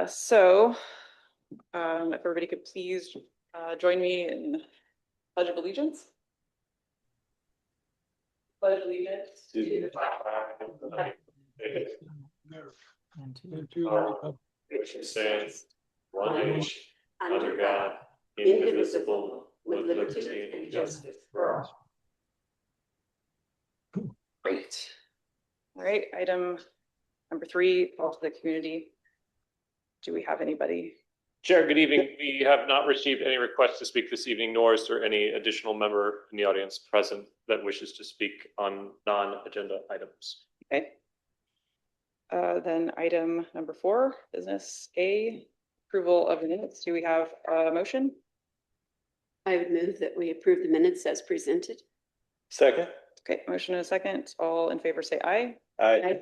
If everybody could please join me in Pledge of Allegiance. Pledge allegiance to the flag of the United States and to the republic which stands one nation under God, indivisible, with liberty and justice for all. Great. All right, item number 3, call to the community. Do we have anybody? Chair, good evening. We have not received any requests to speak this evening, nor is there any additional member in the audience present that wishes to speak on non-agenda items. Okay. Then item number 4, business A, approval of the minutes. Do we have a motion? I would move that we approve the minutes as presented. Second. Okay, motion and a second. All in favor say aye. Aye.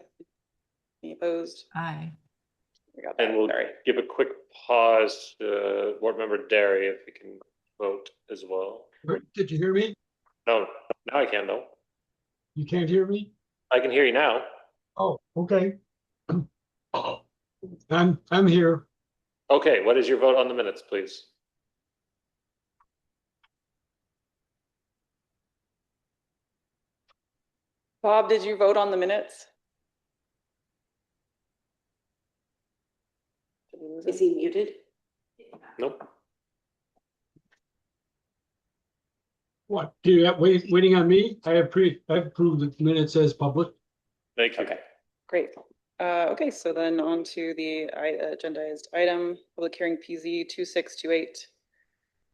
Any opposed? Aye. We got that. And we'll Sorry. give a quick pause to Board Member Derry if we can vote as well. Did you hear me? No, now I can, though. You can't hear me? I can hear you now. Oh, okay. I'm here. Okay, what is your vote on the minutes, please? Bob, did you vote on the minutes? Did we lose Is him? he muted? Nope. What, do you have waiting on me? I approved the minutes as public. Thank you. Okay, great. Okay, so then on to the agendized item, public hearing PZ 2628.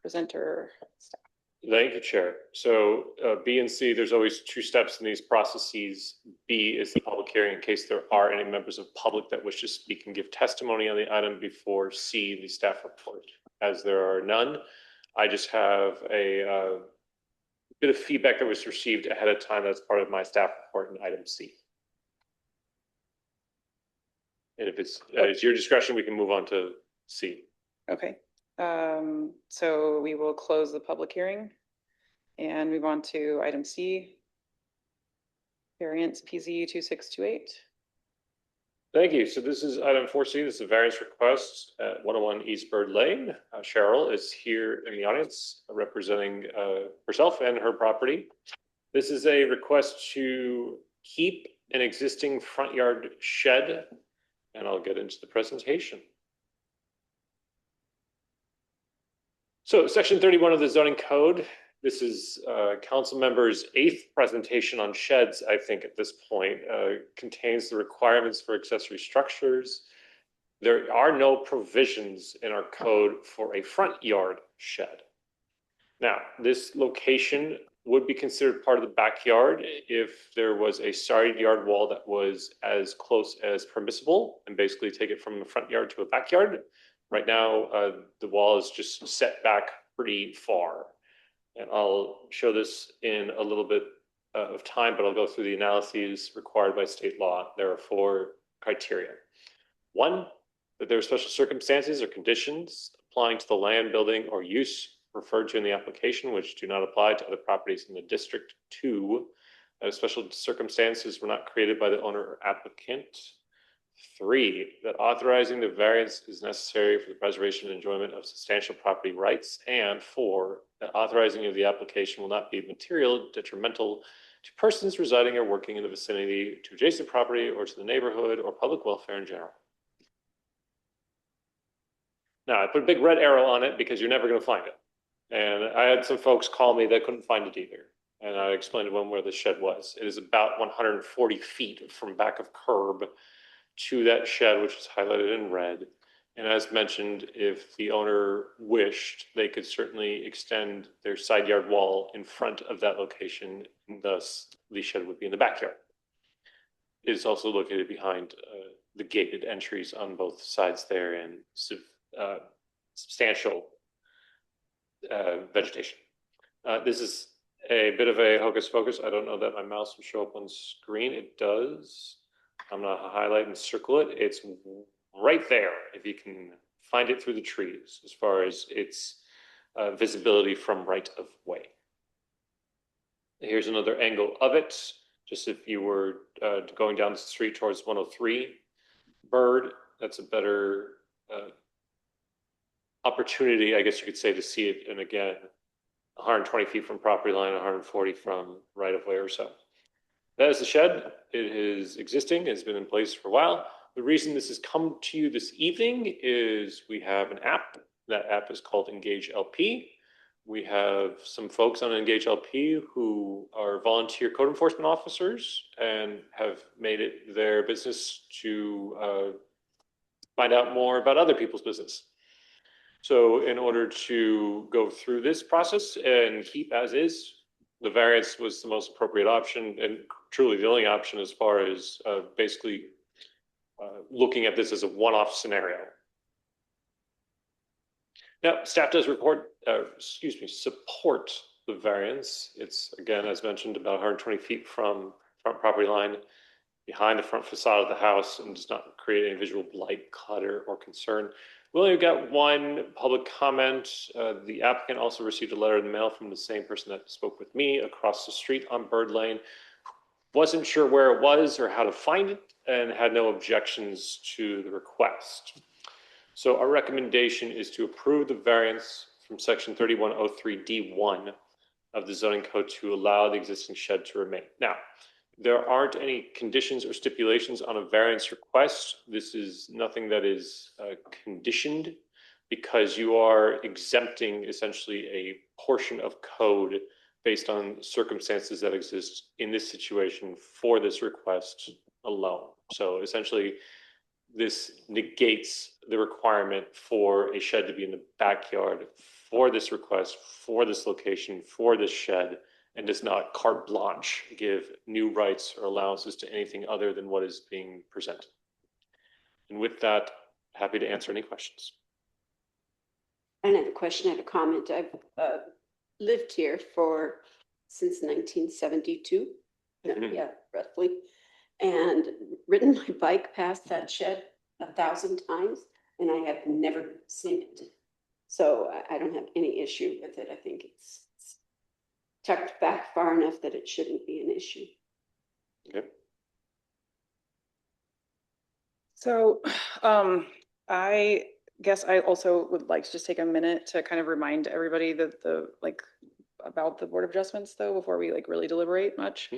Presenter staff. Thank you, Chair. So B and C, there's always 2 steps in these processes. B is the public hearing in case there are any members of public that wish to speak and give testimony on the item before C, the staff report. As there are none, I just have a bit of feedback that was received ahead of time that's part of my staff report in item C. And if it's your discretion, we can move on to C. Okay, so we will close the public hearing and move on to item C. Variance PZ 2628. Thank you. So this is item 4C. This is a variance request at 101 East Bird Lane. Cheryl is here in the audience representing herself and her property. This is a request to keep an existing front yard shed, and I'll get into the presentation. So section 31 of the zoning code, this is council members' 8th presentation on sheds, I think at this point, contains the requirements for accessory structures. There are no provisions in our code for a front yard shed. Now, this location would be considered part of the backyard if there was a side yard wall that was as close as permissible and basically take it from the front yard to a backyard. Right now, the wall is just set back pretty far. And I'll show this in a little bit of time, but I'll go through the analyses required by state law. There are 4 criteria. 1, that there are special circumstances or conditions applying to the land, building, or use referred to in the application, which do not apply to other properties in the district. 2, special circumstances were not created by the owner or applicant. 3, that authorizing the variance is necessary for the preservation and enjoyment of substantial property rights. And 4, that authorizing of the application will not be material, detrimental to persons residing or working in the vicinity, to adjacent property, or to the neighborhood or public welfare in general. Now, I put a big red arrow on it because you're never going to find it. And I had some folks call me that couldn't find it either. And I explained to them where the shed was. It is about 140 feet from back of curb to that shed, which is highlighted in red. And as mentioned, if the owner wished, they could certainly extend their side yard wall in front of that location, and thus the shed would be in the backyard. It is also located behind the gated entries on both sides there, and substantial vegetation. This is a bit of a hocus pocus. I don't know that my mouse will show up on screen. It does. I'm going to highlight and circle it. It's right there, if you can find it through the trees, as far as its visibility from right of way. Here's another angle of it, just if you were going down the street towards 103 Bird, that's a better opportunity, I guess you could say, to see it, and again, 120 feet from property line, 140 from right of way or so. That is the shed. It is existing. It's been in place for a while. The reason this has come to you this evening is we have an app. That app is called Engage LP. We have some folks on Engage LP who are volunteer code enforcement officers and have made it their business to find out more about other people's business. So in order to go through this process and keep as is, the variance was the most appropriate option and truly the only option as far as basically looking at this as a one-off scenario. Now, staff does support the variance. It's, again, as mentioned, about 120 feet from front property line, behind the front facade of the house, and does not create any visual blight, clutter, or concern. We only got one public comment. The applicant also received a letter in the mail from the same person that spoke with me across the street on Bird Lane. Wasn't sure where it was or how to find it, and had no objections to the request. So our recommendation is to approve the variance from section 3103D1 of the zoning code to allow the existing shed to remain. Now, there aren't any conditions or stipulations on a variance request. This is nothing that is conditioned, because you are exempting essentially a portion of code based on circumstances that exist in this situation for this request alone. So essentially, this negates the requirement for a shed to be in the backyard for this request, for this location, for this shed, and does not carte blanche give new rights or allowances to anything other than what is being presented. And with that, happy to answer any questions. I don't have a question, I have a comment. I've lived here since 1972, yeah, roughly, and ridden my bike past that shed 1,000 times, and I have never seen it. So I don't have any issue with it. I think it's tucked back far enough that it shouldn't be an issue. Okay. So I guess I also would like to just take a minute to kind of remind everybody that about the Board of Adjustments though, before we really deliberate much.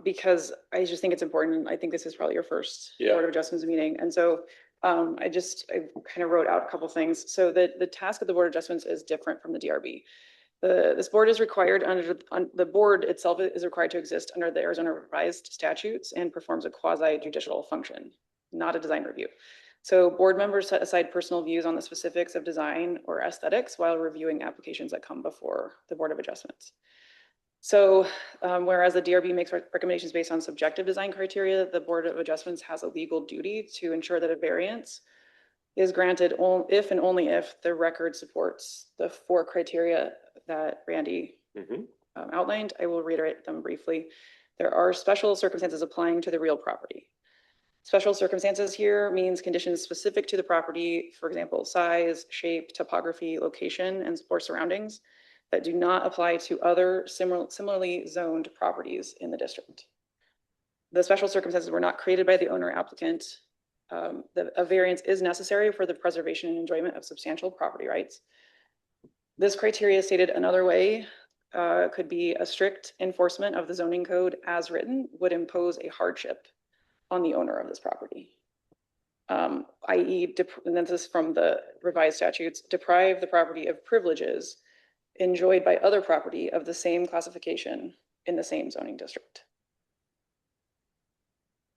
Because I just think it's important. I think this is probably your first Board of Adjustments meeting. And so I kind of wrote out a couple things. So the task of the Board of Adjustments is different from the DRB. This board is required the board itself is required to exist under the Arizona revised statutes and performs a quasi judicial function, not a design review. So board members set aside personal views on the specifics of design or aesthetics while reviewing applications that come before the Board of Adjustments. So whereas the DRB makes recommendations based on subjective design criteria, the Board of Adjustments has a legal duty to ensure that a variance is granted if and only if the record supports the 4 criteria that Randy outlined. I will reiterate them briefly. There are special circumstances applying to the real property. Special circumstances here means conditions specific to the property, for example, size, shape, topography, location, and or surroundings that do not apply to other similarly zoned properties in the district. The special circumstances were not created by the owner applicant. A variance is necessary for the preservation and enjoyment of substantial property rights. This criteria stated another way could be a strict enforcement of the zoning code as written would impose a hardship on the owner of this property. I.e., and this is from the revised statutes, deprive the property of privileges enjoyed by other property of the same classification in the same zoning district.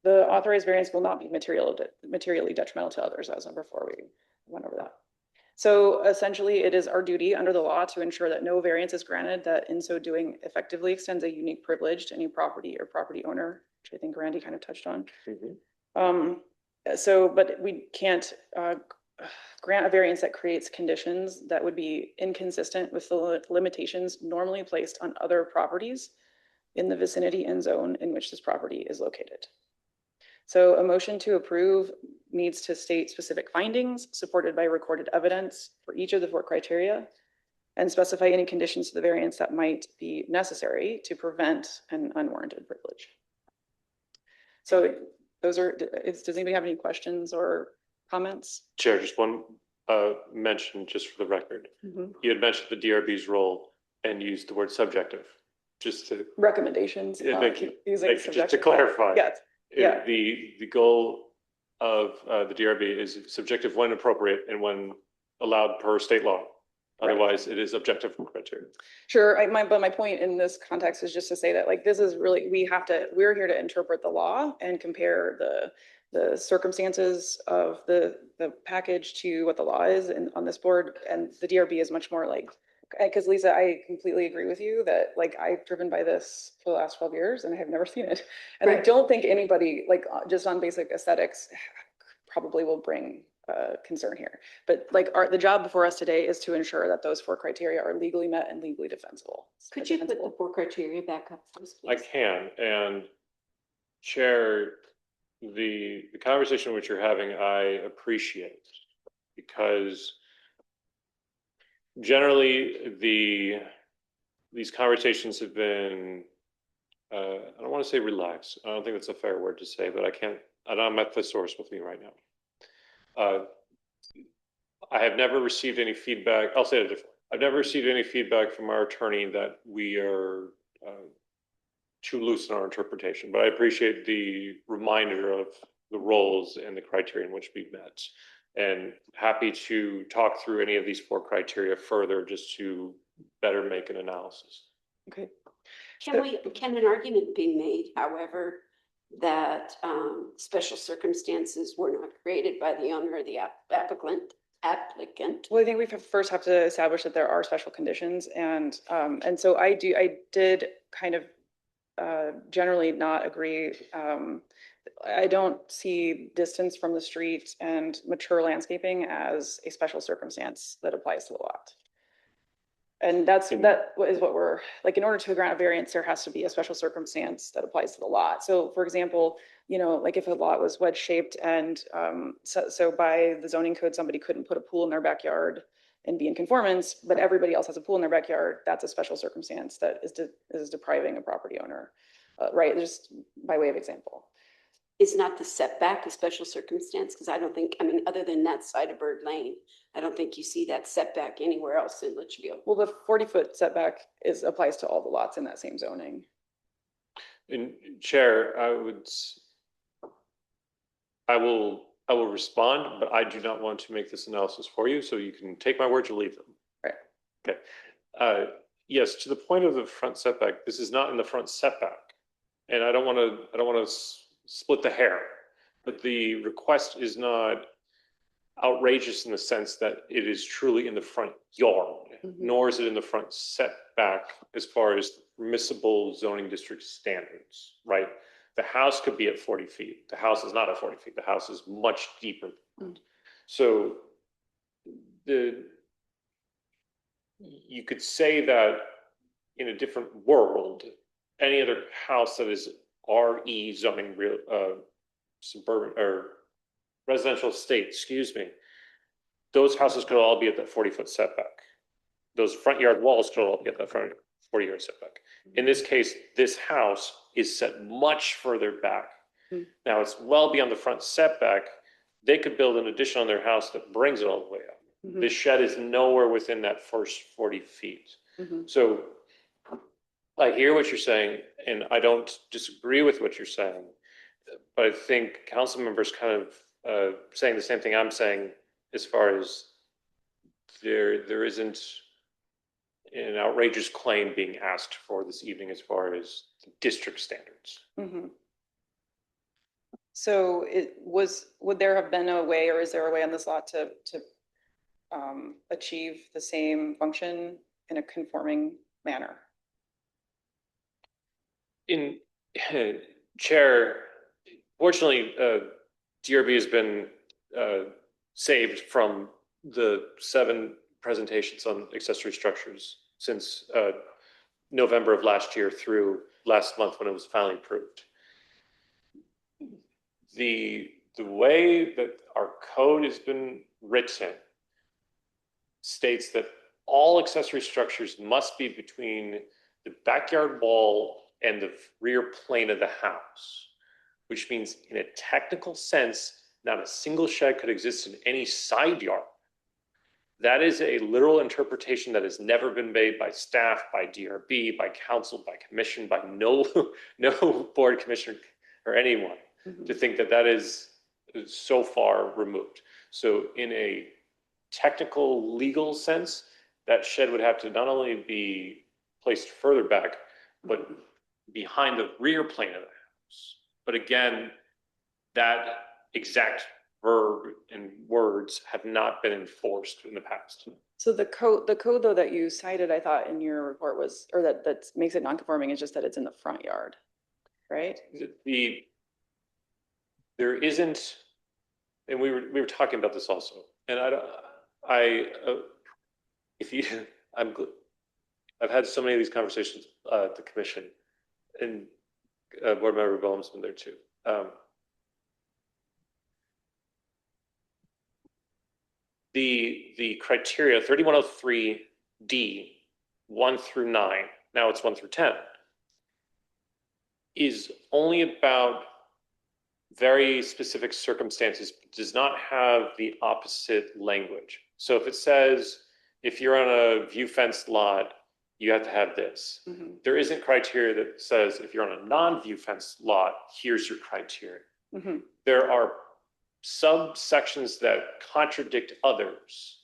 The authorized variance will not be materially detrimental to others, as before we went over that. So essentially, it is our duty under the law to ensure that no variance is granted that in so doing effectively extends a unique privilege to any property or property owner, which I think Randy kind of touched on. But we can't grant a variance that creates conditions that would be inconsistent with the limitations normally placed on other properties in the vicinity and zone in which this property is located. So a motion to approve needs to state specific findings supported by recorded evidence for each of the 4 criteria and specify any conditions to the variance that might be necessary to prevent an unwarranted privilege. So those are, does anybody have any questions or comments? Chair, just one mention just for the record. Mhm. You had mentioned the DRB's role and used the word subjective, just to, Recommendations. yeah, thank you. Using Thank you. Just to subjective. clarify. Yes, yeah. The goal of the DRB is subjective when appropriate and when allowed per state law. Right. Otherwise, it is objective criteria. Sure, but my point in this context is just to say that like, this is really, we're here to interpret the law and compare the circumstances of the package to what the law is and on this board. And the DRB is much more like, because Lisa, I completely agree with you that like, I've driven by this for the last 12 years and I have never seen it. And I Right. don't think anybody, like, just on basic aesthetics, probably will bring concern here. But like the job before us today is to ensure that those 4 criteria are legally met and legally defensible. Could you put the 4 criteria back up, please? I can, and Chair, the conversation which you're having, I appreciate, because generally these conversations have been, I don't want to say relaxed. I don't think that's a fair word to say, but I don't have the source with me right now. I have never received any feedback. I'll say it differently. I've never received any feedback from our attorney that we are too loose in our interpretation, but I appreciate the reminder of the roles and the criteria in which we've met, and happy to talk through any of these 4 criteria further just to better make an analysis. Okay. Can an argument be made, however, that special circumstances were not created by the owner or the applicant? Well, I think we first have to establish that there are special conditions, and so I did kind of generally not agree. I don't see distance from the street and mature landscaping as a special circumstance that applies to the lot. And that is what we're like, in order to grant a variance, there has to be a special circumstance that applies to the lot. So for example, like if a lot was wedge shaped and so by the zoning code, somebody couldn't put a pool in their backyard and be in conformance, but everybody else has a pool in their backyard, that's a special circumstance that is depriving a property owner, right? Just by way of example. Is not the setback a special circumstance? Because I don't think, I mean, other than that side of Bird Lane, I don't think you see that setback anywhere else in Litchfield. Well, the 40-foot setback applies to all the lots in that same zoning. And Chair, I will respond, but I do not want to make this analysis for you, so you can take my words or leave them. Right. Okay. Yes, to the point of the front setback, this is not in the front setback, and I don't want to split the hair, but the request is not outrageous in the sense that it is truly in the front yard, nor is it in the front setback as far as permissible zoning district standards, right? The house could be at 40 feet. The house is not at 40 feet. The house is much deeper. So you could say that in a different world, any other house that is RE zoning, suburban or residential estate, excuse me, those houses could all be at that 40-foot setback. Those front yard walls could all be at that 40-yard setback. In this case, this house is set much further back. Now it's well beyond the front setback. They could build an addition on their house that brings it all the way up. This shed is nowhere within that first 40 feet. So I hear what you're saying, and I don't disagree with what you're saying, but I think council members kind of saying the same thing I'm saying, as far as there isn't an outrageous claim being asked for this evening as far as the district standards. So would there have been a way, or is there a way on this lot to achieve the same function in a conforming manner? In Chair, fortunately, DRB has been saved from the 7 presentations on accessory structures since November of last year through last month when it was finally approved. The way that our code has been written states that all accessory structures must be between the backyard wall and the rear plane of the house, which means in a technical sense, not a single shed could exist in any side yard. That is a literal interpretation that has never been made by staff, by DRB, by council, by commission, by no board commissioner or anyone to think that that is so far removed. So in a technical legal sense, that shed would have to not only be placed further back, but behind the rear plane of the house. But again, that exact verb and words have not been enforced in the past. So the code though that you cited, I thought in your report was, or that makes it non-conforming is just that it's in the front yard, right? There isn't, and we were talking about this also, and I've had so many of these conversations at the commission, and board member Boehm's been there too. The criteria 3103D 1 through 9, now it's 1 through 10, is only about very specific circumstances, does not have the opposite language. So if it says, if you're on a view fenced lot, you have to have this. There isn't criteria that says, if you're on a non-view fenced lot, here's your criteria. There are subsections that contradict others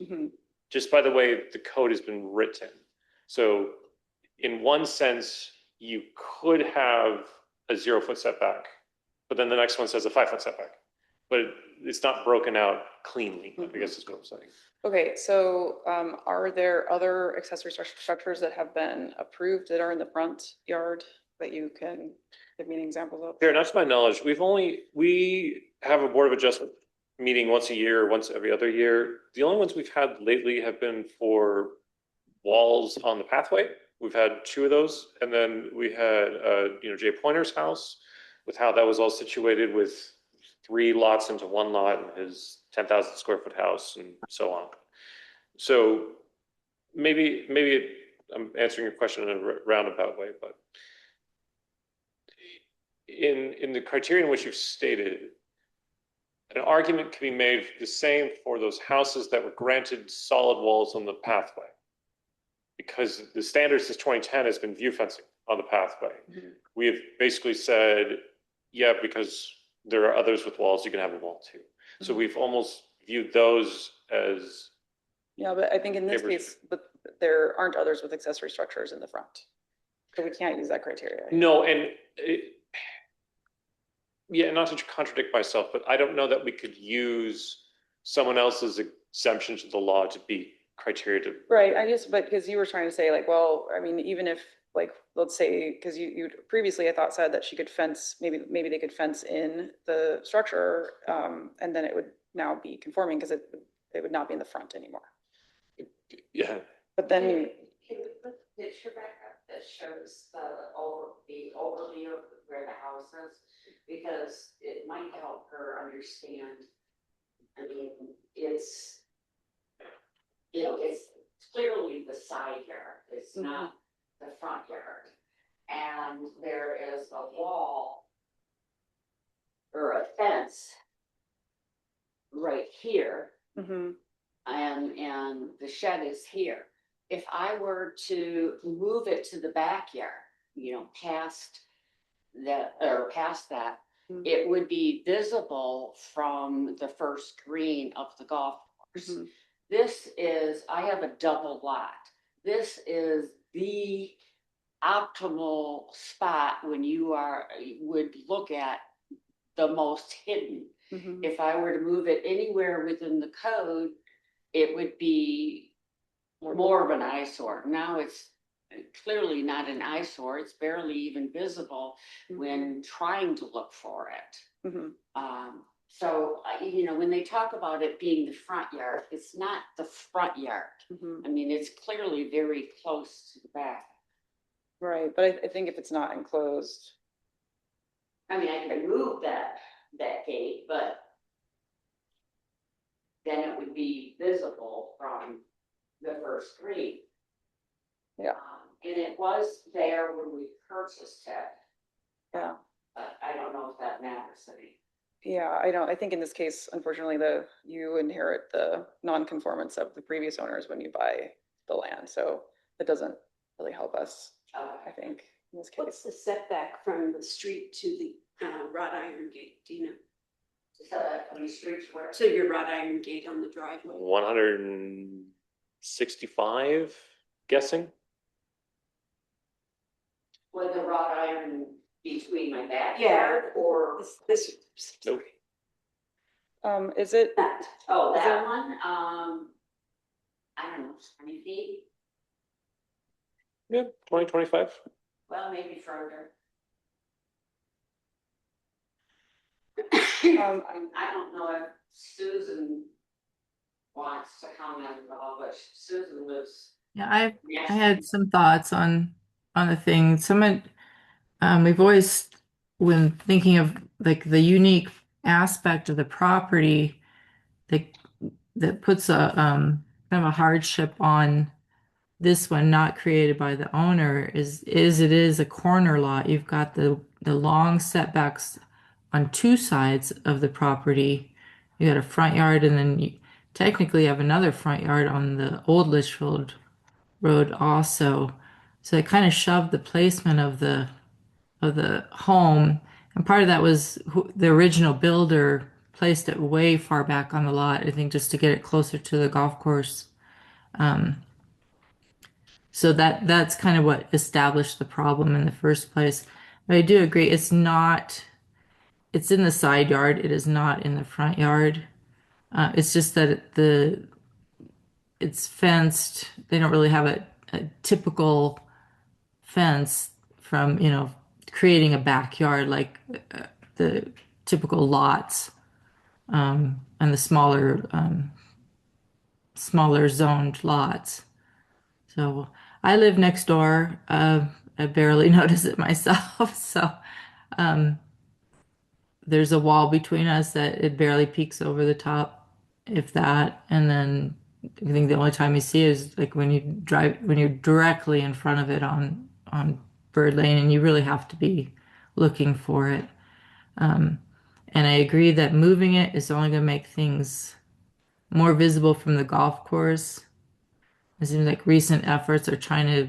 just by the way the code has been written. So in one sense, you could have a 0-foot setback, but then the next one says a 5-foot setback, but it's not broken out cleanly, I guess is what I'm saying. Okay, so are there other accessory structures that have been approved that are in the front yard that you can give me an example of? Here, not to my knowledge, we have a board of adjustment meeting once a year, once every other year. The only ones we've had lately have been for walls on the pathway. We've had 2 of those, and then we had Jay Pointer's house with how that was all situated with 3 lots into 1 lot and his 10,000 square foot house and so on. So maybe I'm answering your question in a roundabout way, but in the criteria in which you've stated, an argument can be made the same for those houses that were granted solid walls on the pathway, because the standard since 2010 has been view fencing on the pathway. We have basically said, yeah, because there are others with walls, you can have a wall too. So we've almost viewed those as. Yeah, but I think in this case, but there aren't others with accessory structures in the front. So we can't use that criteria. No, and yeah, not to contradict myself, but I don't know that we could use someone else's exemption to the law to be criteria to. Right, but because you were trying to say like, well, I mean, even if like, let's say, because you previously I thought said that she could fence, maybe they could fence in the structure, and then it would now be conforming because it would not be in the front anymore. Yeah. But then Can we put the picture back up that shows the overview of where the house is? Because it might help her understand. I mean, it's clearly the side yard. It's not the front yard. And there is a wall or a fence right here. And the shed is here. If I were to move it to the backyard, past that, it would be visible from the first green of the golf course. I have a double lot. This is the optimal spot when you would look at the most hidden. If I were to move it anywhere within the code, it would be more of an eyesore. Now it's clearly not an eyesore. It's barely even visible when trying to look for it. So, when they talk about it being the front yard, it's not the front yard. I mean, it's clearly very close to the back. Right, but I think if it's not enclosed. I mean, I could move that gate, but then it would be visible from the first green. Yeah. And it was there when we purchased it. Yeah. But I don't know if that matters to me. Yeah, I think in this case, unfortunately, you inherit the non-conformance of the previous owners when you buy the land, so it doesn't really help us, I think, in this What's case. the setback from the street to the wrought iron gate? Do you know? So from the streets where. So your wrought iron gate on the driveway? 165, guessing. With the wrought iron between my Yeah. backyard or This. Nope. Is it, That. oh, Is that there- one, I don't know, 20 feet, Yeah, 20, 25. well, maybe further. I don't know if Susan wants to comment at all, but Susan lives. Yeah, I next I to had me. some thoughts on the thing. We've always, when thinking of like the unique aspect of the property that puts a kind of a hardship on this one not created by the owner is it is a corner lot. You've got the long setbacks on two sides of the property. You got a front yard, and then you technically have another front yard on the old Litchfield Road also. So it kind of shoved the placement of the home, and part of that was the original builder placed it way far back on the lot, I think, just to get it closer to the golf course. So that's kind of what established the problem in the first place. But I do agree, it's in the side yard. It is not in the front yard. It's just that it's fenced. They don't really have a typical fence from, creating a backyard like the typical lots, and the smaller zoned lots. So I live next door. I barely notice it myself. So there's a wall between us that it barely peeks over the top, if that. And then I think the only time you see it is like when you're directly in front of it on Bird Lane, and you really have to be looking for it. And I agree that moving it is only going to make things more visible from the golf course. It seems like recent efforts are trying to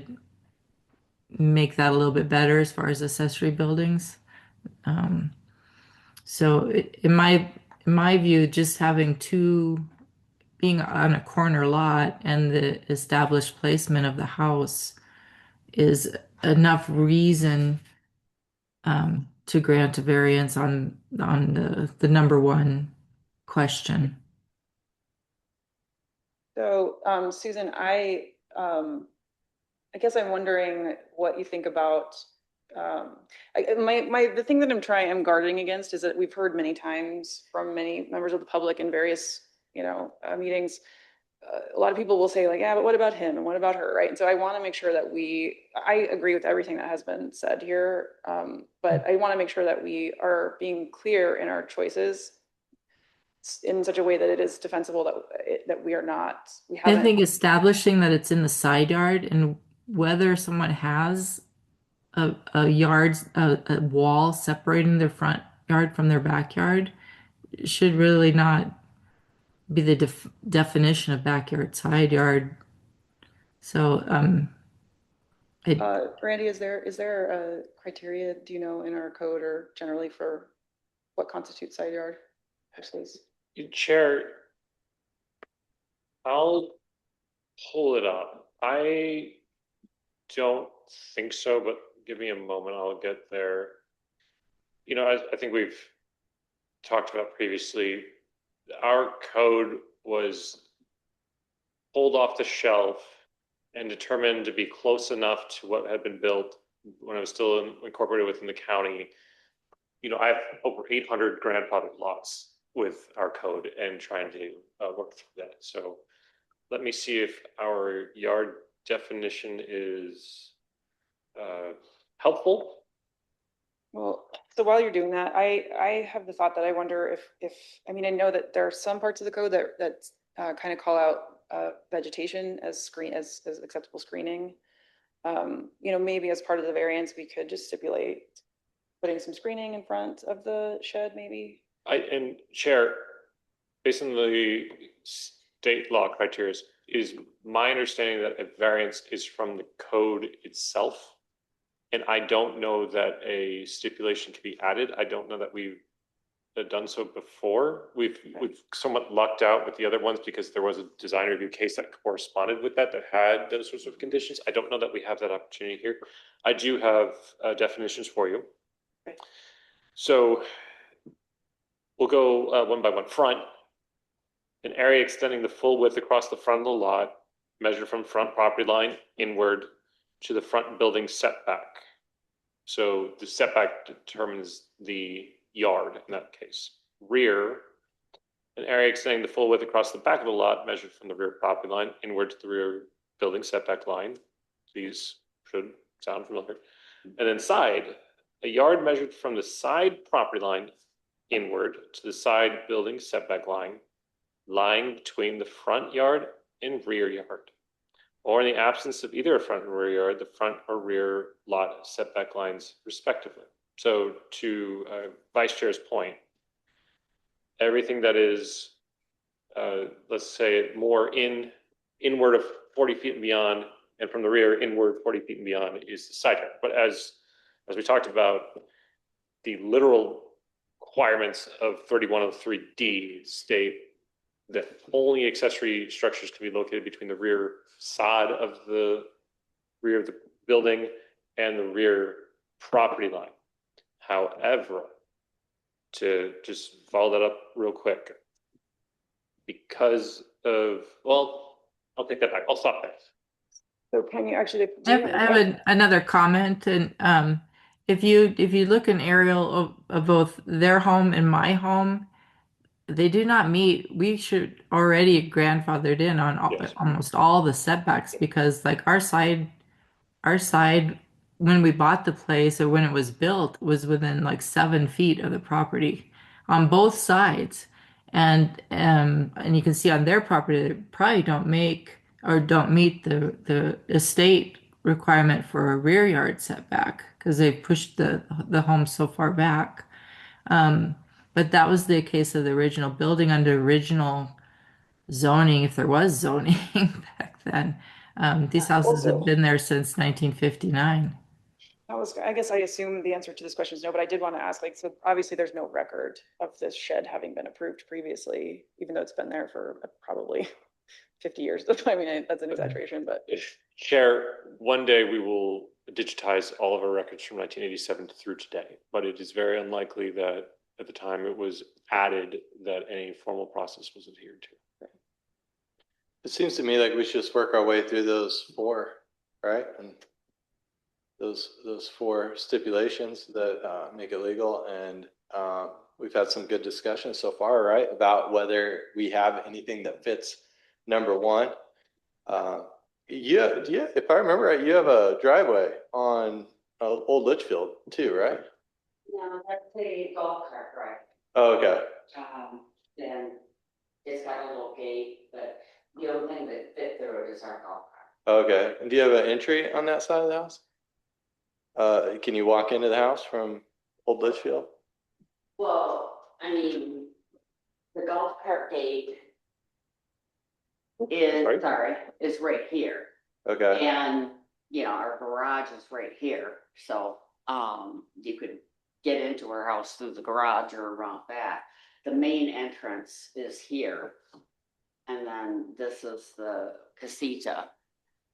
make that a little bit better as far as accessory buildings. So in my view, just having being on a corner lot and the established placement of the house is enough reason to grant a variance on the number one question. so, Susan, I guess I'm wondering what you think about, the thing that I'm guarding against is that we've heard many times from many members of the public in various, meetings. A lot of people will say like, yeah, but what about him and what about her, right? And so I want to make sure that I agree with everything that has been said here, but I want to make sure that we are being clear in our choices in such a way that it is defensible, that we are not, we I haven't. think establishing that it's in the side yard, and whether someone has a wall separating their front yard from their backyard should really not be the definition of backyard, side yard. So, Randy, is there a criteria, do you know, in our code or generally for what constitutes side yard versus? Chair, I'll pull it up. I don't think so, but give me a moment, I'll get there. I think we've talked about previously, our code was pulled off the shelf and determined to be close enough to what had been built when I was still incorporated within the county. I have over 800 grandfathered lots with our code and trying to work through that. So let me see if our yard definition is helpful. Well, so while you're doing that, I have the thought that I wonder if, I mean, I know that there are some parts of the code that kind of call out vegetation as acceptable screening. Maybe as part of the variance, we could just stipulate putting some screening in front of the shed, maybe. And Chair, based on the state law criteria, is my understanding that a variance is from the code itself. And I don't know that a stipulation can be added. I don't know that we've done so before. We've somewhat lucked out with the other ones because there was a design review case that corresponded with that had those sorts of conditions. I don't know that we have that opportunity here. I do have definitions for you. Okay. So we'll go one by one. Front, an area extending the full width across the front of the lot, measured from front property line inward to the front building setback. So the setback determines the yard in that case. Rear, an area extending the full width across the back of the lot, measured from the rear property line inward to the rear building setback line. These should sound familiar. And then side, a yard measured from the side property line inward to the side building setback line, lying between the front yard and rear yard, or in the absence of either a front or rear yard, the front or rear lot setback lines respectively. So to Vice Chair's point, everything that is, let's say, more inward of 40 feet and beyond, and from the rear inward 40 feet and beyond is the side yard. But as we talked about, the literal requirements of 3103D state that only accessory structures can be located between the rear side of the rear of the building and the rear property line. However, to just follow that up real quick, because of, well, I'll take that back. I'll stop there. So can you actually? I have another comment, and if you look an aerial of both their home and my home, they do not meet. We should already grandfathered in on Yes. almost all the setbacks because like our side when we bought the place or when it was built was within like 7 feet of the property on both sides. And you can see on their property they probably don't make or don't meet the estate requirement for a rear yard setback because they pushed the home so far back. But that was the case of the original building under original zoning, if there was zoning back then. These houses have been there since 1959. I guess I assume the answer to this question is no, but I did want to ask, like, so obviously there's no record of this shed having been approved previously, even though it's been there for probably 50 years. I mean, that's an exaggeration, but. Chair, one day we will digitize all of our records from 1987 through today, but it is very unlikely that at the time it was added that any formal process was adhered to. It seems to me like we should just work our way through those four, right? And those four stipulations that make it legal. And we've had some good discussions so far, right? About whether we have anything that fits number one. Yeah, if I remember right, you have a driveway on Old Litchfield too, right? No, that's a golf cart, right? Oh, okay. Then it's got a little gate, but the only thing that fit through it is our golf cart. Okay. And do you have an entry on that side of the house? Can you walk into the house from Old Litchfield? Well, I mean, the golf cart gate is, is right here. Okay. And, you know, our garage is right here, so, you could get into our house through the garage or around back. The main entrance is here. And then this is the casita.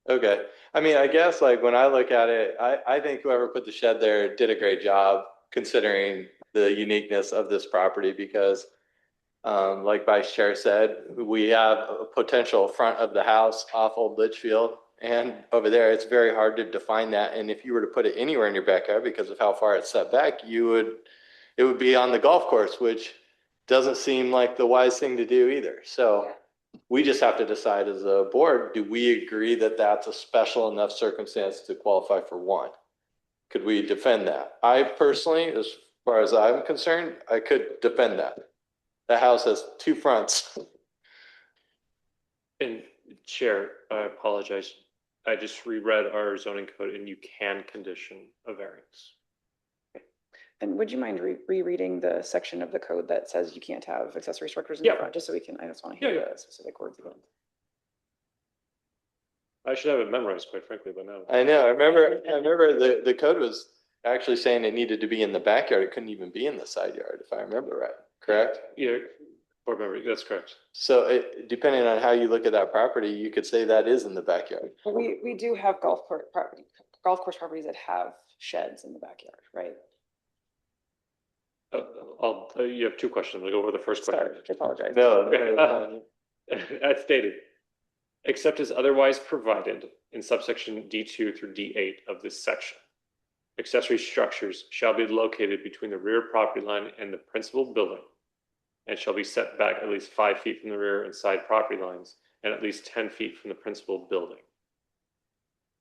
Okay. I mean, I guess like when I look at it, I think whoever put the shed there did a great job considering the uniqueness of this property because like Vice Chair said, we have a potential front of the house off Old Litchfield and over there, it's very hard to define that. And if you were to put it anywhere in your backyard because of how far it's set back, it would be on the golf course, which doesn't seem like the wise thing to do either. So we just have to decide as a board, do we agree that that's a special enough circumstance to qualify for one? Could we defend that? I personally, as far as I'm concerned, I could defend that. The house has two fronts. And Chair, I apologize. I just reread our zoning code and you can condition a variance. And would you mind rereading the section of the code that says you can't have accessory structures in the Yeah. front, just so we can, I just want to Yeah, hear yeah. the specific words again. I should have it memorized, quite frankly, but no. I know, I remember the code was actually saying it needed to be in the backyard. It couldn't even be in the side yard, if I remember right, correct? Yeah, board member, that's correct. So depending on how you look at that property, you could say that is in the backyard. But we do have golf course properties that have sheds in the backyard, right? You have two questions. I'll go over the first question. Sorry, I apologize. No. As stated, except as otherwise provided in subsection D2 through D8 of this section. Accessory structures shall be located between the rear property line and the principal building and shall be set back at least 5 feet from the rear and side property lines and at least 10 feet from the principal building.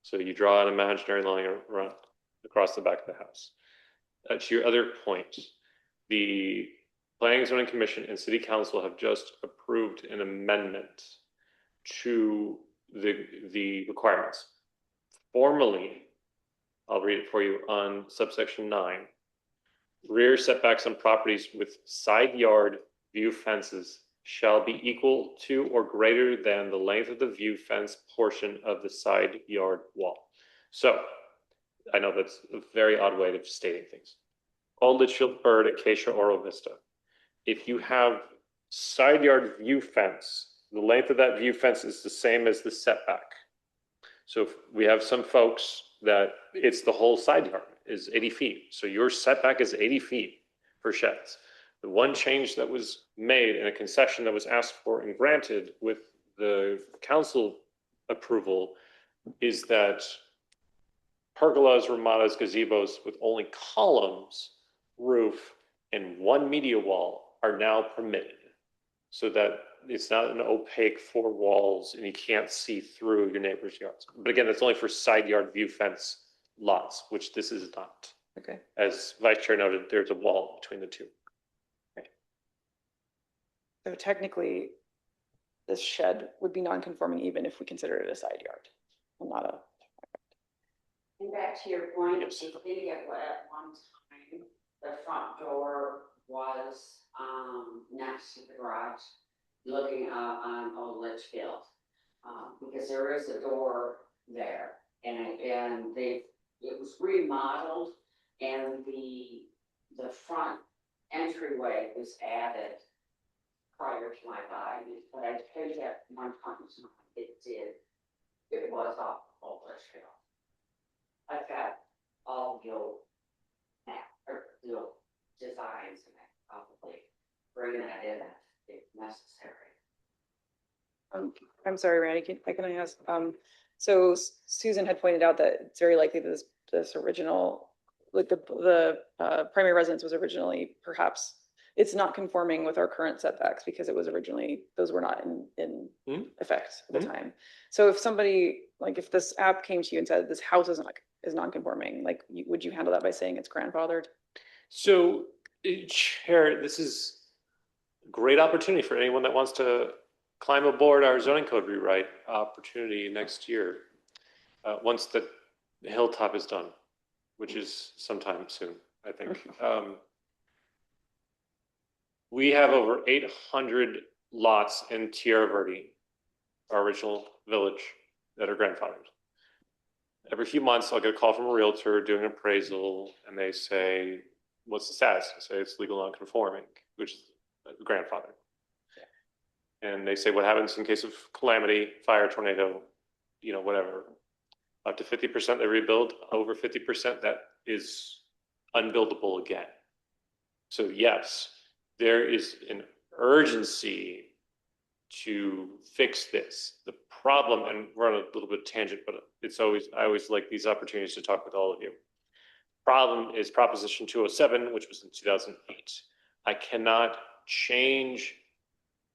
So you draw an imaginary line around across the back of the house. To your other point, the Planning and Zoning Commission and City Council have just approved an amendment to the requirements. Formally, I'll read it for you on subsection 9. Rear setbacks on properties with side yard view fences shall be equal to or greater than the length of the view fence portion of the side yard wall. So, I know that's a very odd way of stating things. Old Litchfield Bird, Acacia, Oro Vista. If you have side yard view fence, the length of that view fence is the same as the setback. So if we have some folks that it's the whole side yard is 80 feet. So your setback is 80 feet for sheds. The one change that was made and a concession that was asked for and granted with the council approval is that pergolas, ramadas, gazebos with only columns, roof, and one media wall are now permitted. So that it's not an opaque 4 walls and you can't see through your neighbor's yards. But again, that's only for side yard view fence lots, which this is not. Okay. As Vice Chair noted, there's a wall between the two. So technically, this shed would be non-conforming even if we consider it a side yard, and not a. And back to your point, Yes. I think at one time, the front door was, next to the garage, looking out on Old Litchfield. Because there is a door there, and it was remodeled, and the front entryway was added prior to my buying, but I paid at one point, it was off Old Litchfield. I've got all your designs and I probably bring that in if necessary. I'm sorry, Randy, can I ask, so Susan had pointed out that it's very likely that this original, like the primary residence was originally perhaps, it's not conforming with our current setbacks because it was originally, those were not in effect at the time. So if somebody, like if this app came to you and said, this house is non-conforming, like would you handle that by saying it's grandfathered? So, Chair, this is a great opportunity for anyone that wants to climb aboard our zoning code rewrite opportunity next year. Once the hilltop is done, which is sometime soon, I think. We have over 800 lots in Tierra Verde, our original village, that are grandfathered. Every few months, I'll get a call from a realtor doing an appraisal, and they say, what's the status? I say it's legal non-conforming, which is grandfather. And they say, what happens in case of calamity, fire, tornado, whatever. Up to 50% they rebuild, over 50% that is unbuildable again. So yes, there is an urgency to fix this. The problem, and we're on a little bit tangent, but I always like these opportunities to talk with all of you. Problem is Proposition 207, which was in 2008. I cannot change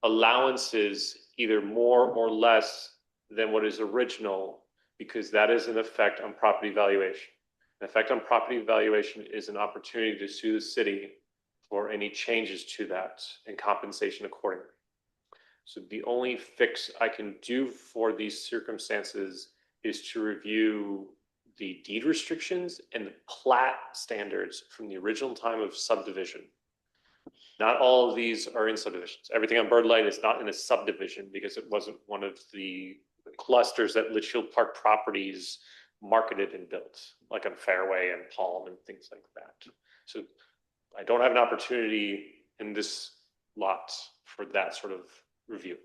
allowances either more or less than what is original because that is an effect on property valuation. An effect on property valuation is an opportunity to sue the city for any changes to that and compensation accordingly. So the only fix I can do for these circumstances is to review the deed restrictions and the plat standards from the original time of subdivision. Not all of these are in subdivisions. Everything on Bird Light is not in a subdivision because it wasn't one of the clusters that Litchfield Park Properties marketed and built, like on Fairway and Palm and things like that. So I don't have an opportunity in this lot for that sort of review.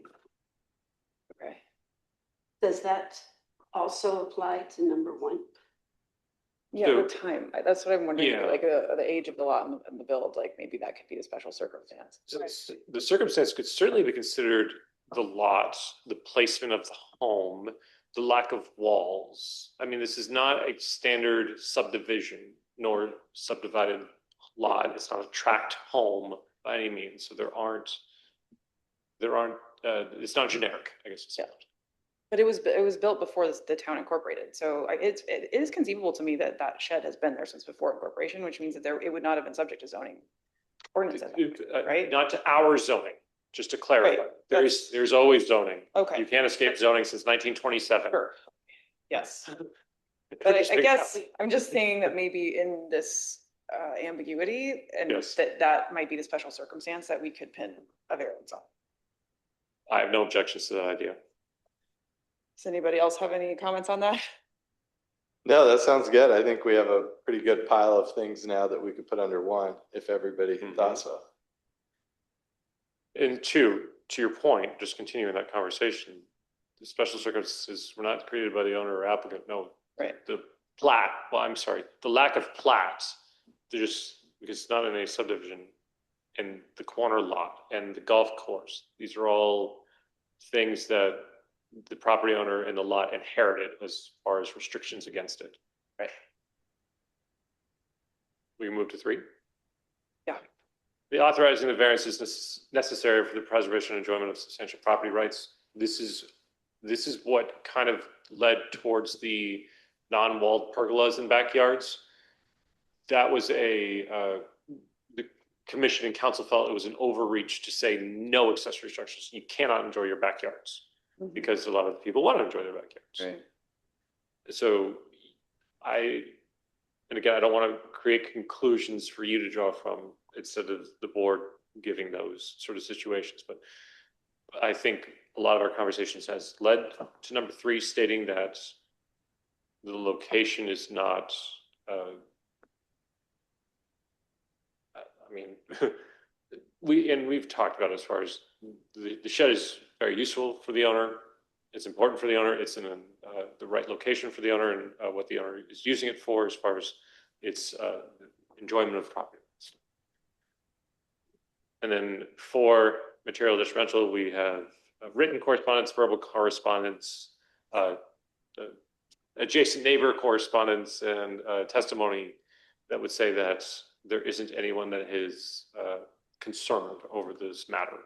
Okay. Does that also apply to number 1? Yeah, So- the time, that's what I'm wondering, Yeah. like, the age of the lot and the build, like, maybe that could be the special circumstance. So the circumstance could certainly be considered the lot, the placement of the home, the lack of walls. I mean, this is not a standard subdivision nor subdivided lot. It's not a tract home by any means. So it's not generic, I guess. Yeah. But it was built before the town incorporated, so it is conceivable to me that that shed has been there since before incorporation, which means that it would not have been subject to zoning ordinances. right? Not to our zoning, just to clarify. Right, There's always zoning. Okay. You can't escape zoning since 1927. Sure. Yes, but I guess I'm just saying that maybe in this ambiguity, and Yes. that might be the special circumstance that we could pin a variance on. I have no objections to that idea. Does anybody else have any comments on that? No, that sounds good. I think we have a pretty good pile of things now that we could put under one if everybody thought so. And two, to your point, just continuing that conversation, the special circumstances were not created by the owner or applicant. No, Right. the lack of plat, they're just because it's not in a subdivision, and the corner lot and the golf course. These are all things that the property owner and the lot inherited as far as restrictions against it. Right. We move to 3. Yeah. The authorizing the variance is necessary for the preservation and enjoyment of substantial property rights. This is what kind of led towards the non-walled pergolas in backyards. That was the commission and council felt it was an overreach to say no accessory structures. You cannot enjoy your backyards because a lot of people want to enjoy their backyards. Right. So I don't want to create conclusions for you to draw from instead of the board giving those sort of situations. But I think a lot of our conversations has led to number 3, stating that the location is not, we've talked about as far as the shed is very useful for the owner. It's important for the owner. It's in the right location for the owner and what the owner is using it for as far as its enjoyment of property. And then 4, material detrimental, we have written correspondence, verbal correspondence, adjacent neighbor correspondence, and testimony that would say that there isn't anyone that is concerned over this matter.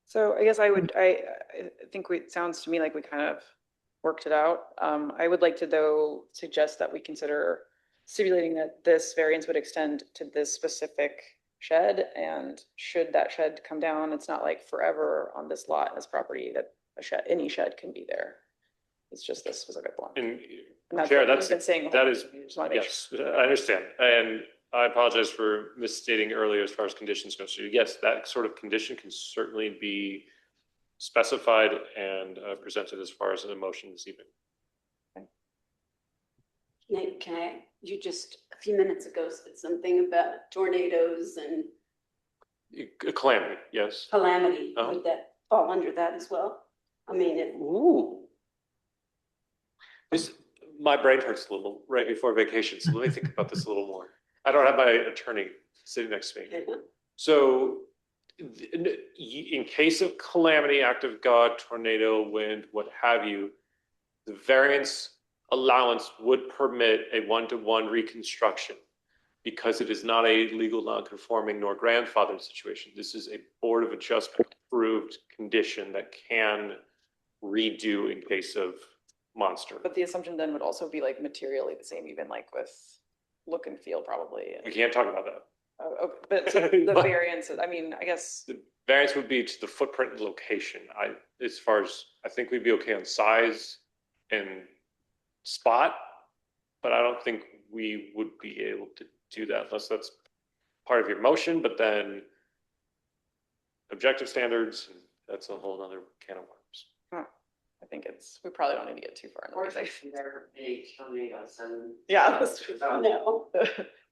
So I guess I think it sounds to me like we kind of worked it out. I would like to, though, suggest that we consider stipulating that this variance would extend to this specific shed, and should that shed come down, it's not like forever on this lot, this property, that any shed can be there. It's just this specific one. And that's Chair, what we've been saying the whole that is, time. I just wanna make yes, I understand. And I apologize for misstating earlier as far as conditions go. So yes, that sort of condition can certainly be specified and presented as far as an motion this evening. Nate, you just a few minutes ago said something about tornadoes and A calamity, yes. calamity. Uh-huh. Would that fall under that as well? I mean, Ooh. My brain hurts a little right before vacation, so let me think about this a little more. I don't have my attorney sitting next to me. So in case of calamity, act of God, tornado, wind, what have you, the variance allowance would permit a 1-to-1 reconstruction because it is not a legal non-conforming nor grandfathered situation. This is a Board of Adjustment approved condition that can redo in case of monster. But the assumption then would also be like materially the same, even like with look and feel probably. We can't talk about that. Okay, but so the variance, I mean, I guess, The variance would be to the footprint and location. As far as, I think we'd be okay on size and spot. But I don't think we would be able to do that unless that's part of your motion, but then objective standards, that's a whole nother can of worms. I think we probably don't need to get too far into it. There are big tornadoes and. Yeah, that's true. No,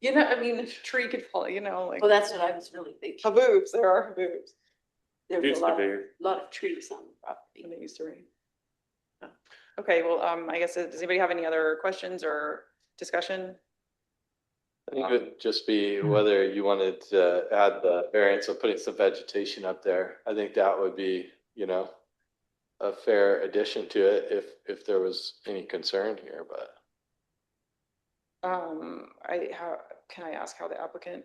You know, I mean, the tree could fall, you know, like well, that's what I was really thinking. haboobs, there are haboobs There's Used a to lot, be. lot of trees on the property. when it used to rain. Yeah. Okay, well, I guess, does anybody have any other questions or discussion? I think it would just be whether you wanted to add the variance of putting some vegetation up there. I think that would be, you know, a fair addition to it if there was any concern here, but. Can I ask how the applicant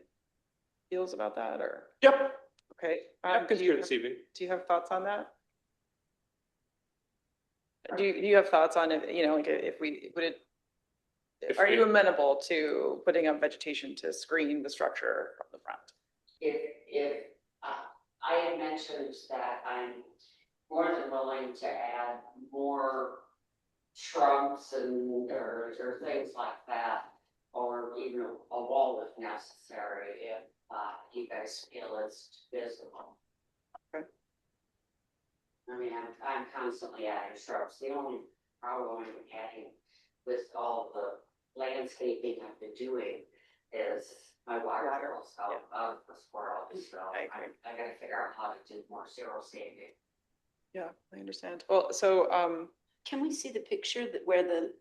feels about that, or, Yep. okay? Yep, do because you you're have- this evening. Do you have thoughts on that? Do you have thoughts on if, you know, like if we, would it, If are we- you amenable to putting up vegetation to screen the structure from the front? I had mentioned that I'm more than willing to add more shrubs or things like that. Or even a wall if necessary, if, you guys feel it's visible. Okay. I mean, I'm constantly adding shrubs. The only problem I'm having with all the landscaping I've been doing is my water bills out of the squirrels, so I agree. I gotta figure out how to do more xeriscaping. Yeah, I understand. Well, so, Can we see the picture that where the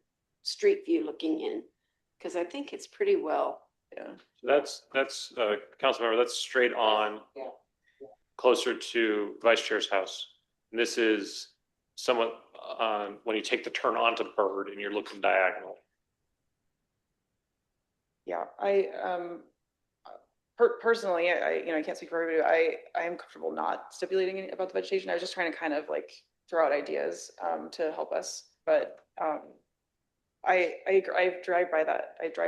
street view looking in? Because I think it's pretty well. yeah, That's, council member, that's straight on. Yeah. Closer to vice chair's house. And this is somewhat, when you take the turn onto Bird and you're looking diagonal. yeah, personally, you know, I can't speak for everybody. I am comfortable not stipulating any about the vegetation. I was just trying to kind of like throw out ideas, to help us, but, I agree. I drive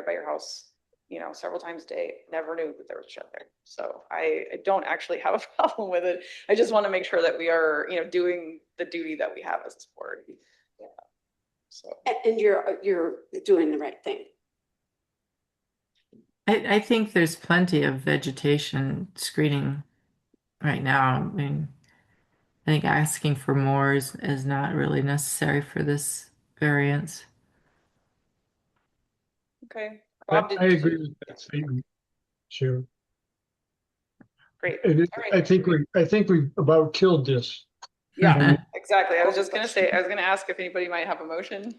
by your house, you know, several times a day, never knew that there was a shed there. So I don't actually have a problem with it. I just want to make sure that we are, you know, doing the duty that we have as a board. Yeah. So, And you're doing the right thing. I think there's plenty of vegetation screening right now. I mean, I think asking for more is not really necessary for this variance. okay. I Bob, I agree with that statement. Sure. Great. And All right. I think we about killed this. Yeah, exactly. I was just gonna say, I was gonna ask if anybody might have a motion.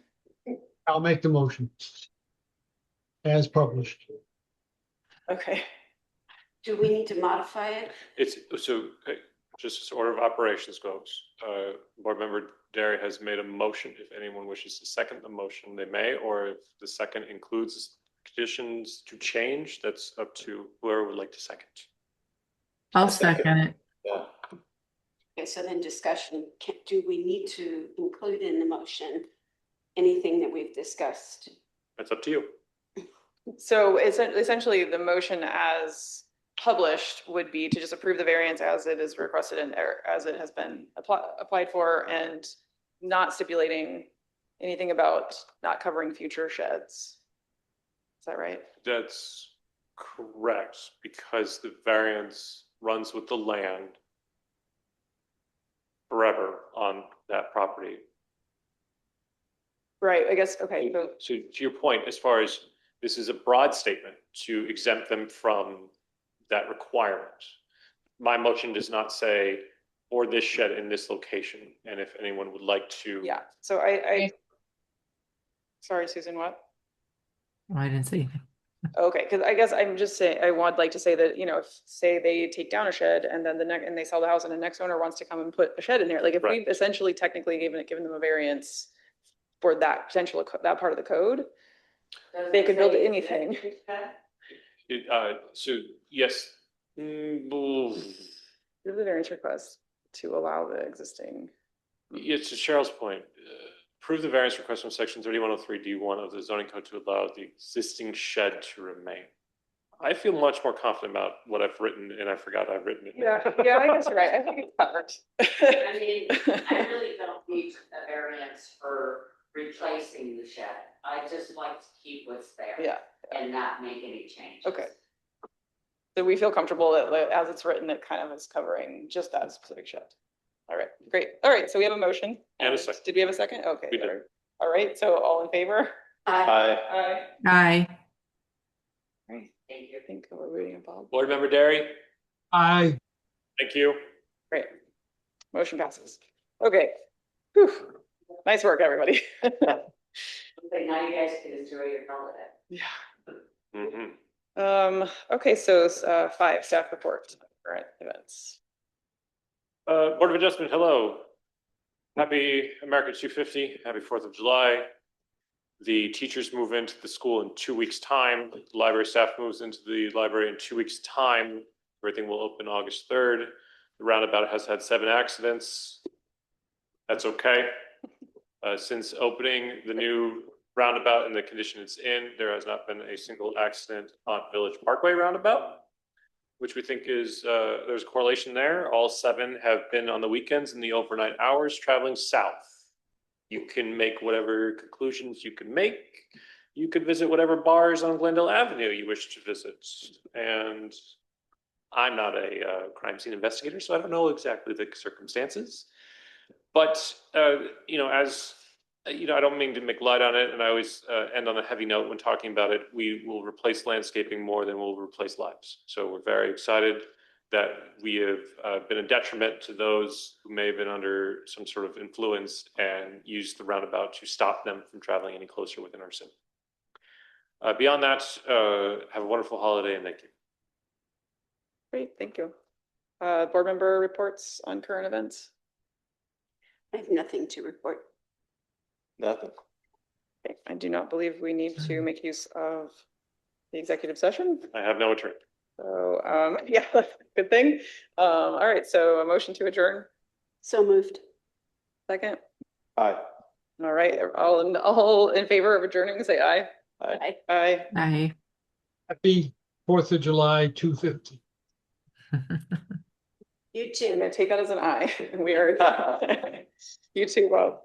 I'll make the motion. As published. Okay. Do we need to modify it? It's, so, just as order of operations goes, board member Derry has made a motion. If anyone wishes to second the motion, they may, or if the second includes conditions to change, that's up to whoever would like to second. I'll second it. Yeah. Okay, so then discussion, do we need to include in the motion anything that we've discussed? That's up to you. So essentially, the motion as published would be to just approve the variance as it is requested and as it has been applied for, and not stipulating anything about not covering future sheds. Is that right? That's correct, because the variance runs with the land forever on that property. Right, I guess, okay, so, So to your point, as far as this is a broad statement to exempt them from that requirement. My motion does not say, or this shed in this location, and if anyone would like to. yeah, so sorry, Susan, what? Oh, I didn't say anything. Okay, because I guess I'm just saying, I would like to say that, you know, if, say they take down a shed and then and they sell the house and the next owner wants to come and put a shed in there, like if Right. we've essentially technically given them a variance for that potential, that part of the code, they could build anything. So, yes. There's a variance request to allow the existing. It's to Cheryl's point, approve the variance request from section 3103D1 of the zoning code to allow the existing shed to remain. I feel much more confident about what I've written, and I forgot I've written it. Yeah, I guess you're right. I think it's covered. I mean, I really don't need a variance for replacing the shed. I just like to keep what's there. Yeah, And not make any changes. okay. So we feel comfortable that like, as it's written, it kind of is covering just that specific shed. All right, great. All right, so we have a motion. And a second. Did we have a second? Okay. We did. All right, so all in favor? I, Aye. Aye. Aye. Right, Thank you. I think we're waiting on Bob. Board Member Derry, I, thank you. Great. Motion passes. Okay. Whew. Nice work, everybody. Okay, now you guys can enjoy your holiday. Yeah. Mhm. Okay, so 5, staff report, current events. Board of Adjustment, hello. Happy America 250, happy 4th of July. The teachers move into the school in 2 weeks' time. The library staff moves into the library in 2 weeks' time. Everything will open August 3rd. The roundabout has had 7 accidents. That's okay. Since opening the new roundabout in the condition it's in, there has not been a single accident on Village Parkway roundabout, which we think is, there's a correlation there. All 7 have been on the weekends in the overnight hours traveling south. You can make whatever conclusions you can make. You could visit whatever bars on Glendale Avenue you wish to visit. And I'm not a crime scene investigator, so I don't know exactly the circumstances. But, you know, as, you know, I don't mean to make light on it, and I always end on a heavy note when talking about it. We will replace landscaping more than we'll replace lives. So we're very excited that we have been a detriment to those who may have been under some sort of influence and used the roundabout to stop them from traveling any closer within our city. Beyond that, have a wonderful holiday and thank you. Great, thank you. Board member reports on current events. I have nothing to report. Nothing. Okay, I do not believe we need to make use of the executive session. I have no attorney. So, yeah, good thing. All right, so a motion to adjourn, So moved. second. Aye. All right, all in favor of adjourning, say aye. Aye. Aye. Aye. happy 4th of July, 250. You I'm too. gonna take that as an aye. We are, you too, Bob.